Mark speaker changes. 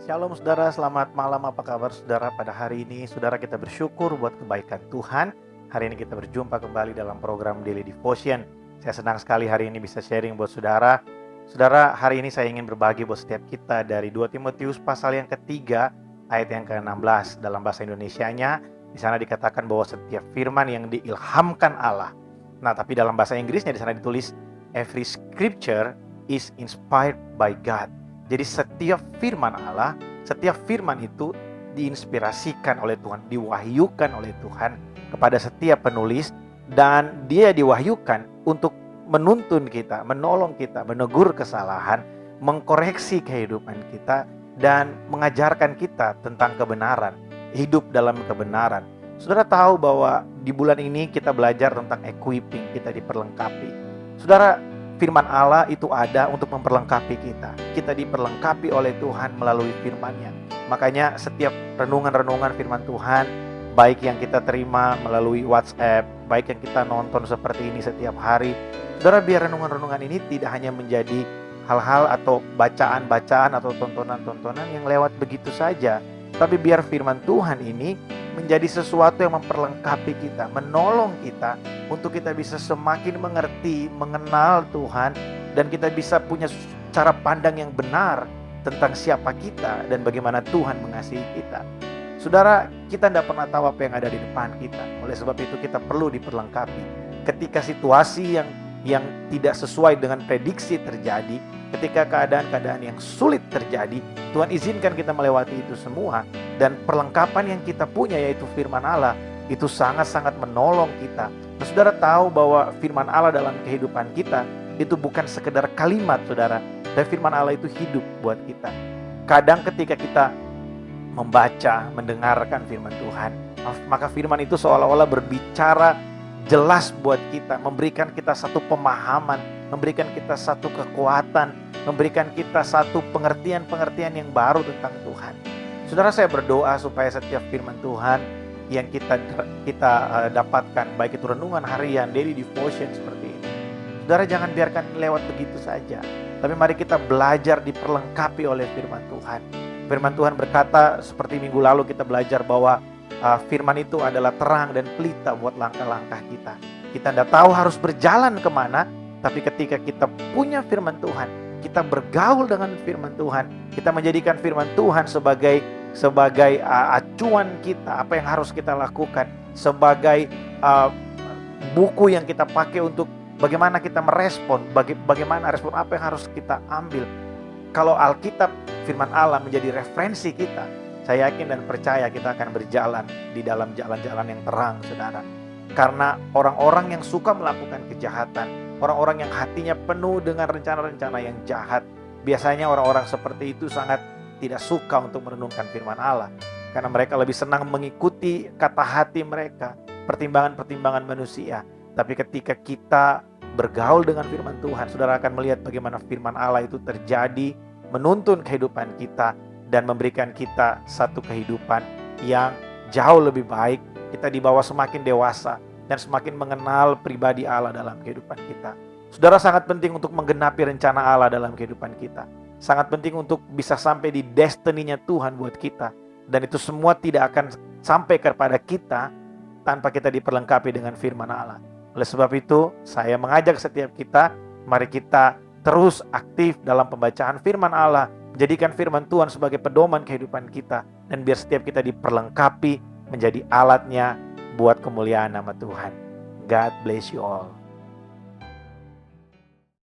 Speaker 1: Shalom saudara, selamat malam. Apa kabar saudara pada hari ini? Saudara, kita bersyukur buat kebaikan Tuhan. Hari ini kita berjumpa kembali dalam program Daily Devotion. Saya senang sekali hari ini bisa sharing buat saudara. Saudara, hari ini saya ingin berbagi buat setiap kita dari 2 Timotius pasal yang ketiga, ayat yang ke-16. Dalam bahasa Indonesianya, di sana dikatakan bahwa setiap firman yang diilhamkan Allah. Nah, tapi dalam bahasa Inggrisnya di sana ditulis, every scripture is inspired by God. Jadi setiap firman Allah, setiap firman itu diinspirasikan oleh Tuhan, diwahyukan oleh Tuhan kepada setiap penulis, dan dia diwahyukan untuk menuntun kita, menolong kita, menegur kesalahan, mengkoreksi kehidupan kita, dan mengajarkan kita tentang kebenaran, hidup dalam kebenaran. Saudara tahu bahwa di bulan ini kita belajar tentang equipping, kita diperlengkapi. Saudara, firman Allah itu ada untuk memperlengkapi kita. Kita diperlengkapi oleh Tuhan melalui firman-Nya. Makanya setiap renungan-renungan firman Tuhan, baik yang kita terima melalui WhatsApp, baik yang kita nonton seperti ini setiap hari, saudara, biar renungan-renungan ini tidak hanya menjadi hal-hal atau bacaan-bacaan atau tontonan-tontonan yang lewat begitu saja, tapi biar firman Tuhan ini menjadi sesuatu yang memperlengkapi kita, menolong kita untuk kita bisa semakin mengerti, mengenal Tuhan, dan kita bisa punya cara pandang yang benar tentang siapa kita dan bagaimana Tuhan mengasihi kita. Saudara, kita tidak pernah tahu apa yang ada di depan kita. Oleh sebab itu kita perlu diperlengkapi. Ketika situasi yang tidak sesuai dengan prediksi terjadi, ketika keadaan-keadaan yang sulit terjadi, Tuhan izinkan kita melewati itu semua, dan perlengkapan yang kita punya yaitu firman Allah itu sangat-sangat menolong kita. Nah, saudara tahu bahwa firman Allah dalam kehidupan kita itu bukan sekedar kalimat, saudara, dan firman Allah itu hidup buat kita. Kadang ketika kita membaca, mendengarkan firman Tuhan, maka firman itu seolah-olah berbicara jelas buat kita, memberikan kita satu pemahaman, memberikan kita satu kekuatan, memberikan kita satu pengertian-pengertian yang baru tentang Tuhan. Saudara, saya berdoa supaya setiap firman Tuhan yang kita dapatkan, baik itu renungan harian, daily devotion seperti ini, saudara, jangan biarkan lewat begitu saja, tapi mari kita belajar diperlengkapi oleh firman Tuhan. Firman Tuhan berkata, seperti minggu lalu kita belajar bahwa firman itu adalah terang dan pelita buat langkah-langkah kita. Kita tidak tahu harus berjalan kemana, tapi ketika kita punya firman Tuhan, kita bergaul dengan firman Tuhan, kita menjadikan firman Tuhan sebagai acuan kita, apa yang harus kita lakukan, sebagai buku yang kita pakai untuk bagaimana kita merespon, bagaimana respon apa yang harus kita ambil. Kalau Alkitab, firman Allah menjadi referensi kita, saya yakin dan percaya kita akan berjalan di dalam jalan-jalan yang terang, saudara. Karena orang-orang yang suka melakukan kejahatan, orang-orang yang hatinya penuh dengan rencana-rencana yang jahat, biasanya orang-orang seperti itu sangat tidak suka untuk merenungkan firman Allah. Karena mereka lebih senang mengikuti kata hati mereka, pertimbangan-pertimbangan manusia. Tapi ketika kita bergaul dengan firman Tuhan, saudara akan melihat bagaimana firman Allah itu terjadi, menuntun kehidupan kita, dan memberikan kita satu kehidupan yang jauh lebih baik. Kita dibawa semakin dewasa dan semakin mengenal pribadi Allah dalam kehidupan kita. Saudara, sangat penting untuk menggenapi rencana Allah dalam kehidupan kita. Sangat penting untuk bisa sampai di destiny-nya Tuhan buat kita. Dan itu semua tidak akan sampai kepada kita tanpa kita diperlengkapi dengan firman Allah. Oleh sebab itu, saya mengajak setiap kita, mari kita terus aktif dalam pembacaan firman Allah, jadikan firman Tuhan sebagai pedoman kehidupan kita, dan biar setiap kita diperlengkapi menjadi alatnya buat kemuliaan nama Tuhan. God bless you all.